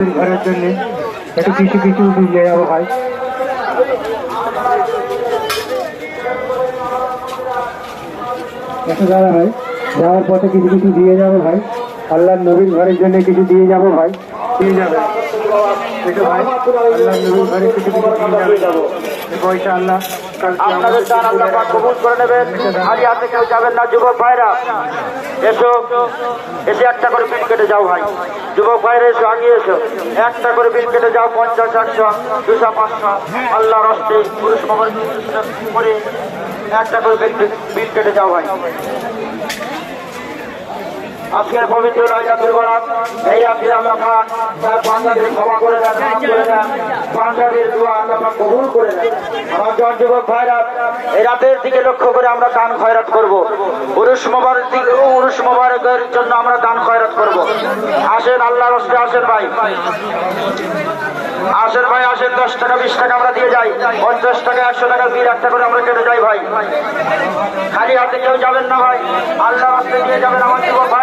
ঘরের জন্য একটু কিছু কিছু দিয়ে যাবো ভাই। একটু দাদা ভাই, যাওয়ার পথে কিছু কিছু দিয়ে যাবো ভাই। আল্লাহর নবীর ঘরের জন্য কিছু দিয়ে যাবো ভাই, দিয়ে যাবে একটু ভাই। আল্লাহর নবীর ঘরে কিছু কিছু দিয়ে যাবো পয়সা। আল্লাহ আপনাদের দান আল্লাহ পাক কবুল করে নেবেন। খালি হাতে কেউ যাবেন না। যুবক ভাইরা এসো, এসে একটা করে বিল কেটে যাও ভাই। যুবক ভাইরা এসো, আগে এসো, একটা করে বিল কেটে যাও। 50, 100, 200, 500 আল্লাহর হস্তে পুরুষ মোবাইল করে একটা করে বিল কেটে যাও ভাই। আজকের পবিত্র রজনীর বরাত, এই আজকে আল্লাহ পাক তার বান্দাদের ক্ষমা করে দেন, মাফ করে দেন, বান্দাদের দোয়া আল্লাহ পাক কবুল করে দেন। আমার যুবক ভাইরা, এই রাতের দিকে লক্ষ্য করে আমরা দান খয়রাত করব। উরুস মোবারকের জন্য আমরা দান খয়রাত করব। আসেন, আল্লাহর রাস্তে আসেন ভাই, আসেন ভাই, আসেন। 10 টাকা 20 টাকা আমরা দিয়ে যাই, 50 টাকা 100 টাকা বিল একটা করে আমরা কেটে যাই ভাই। খালি হাতে কেউ যাবেন না ভাই, আল্লাহর রাস্তায় দিয়ে যাবেন আমার যুবক ভাই।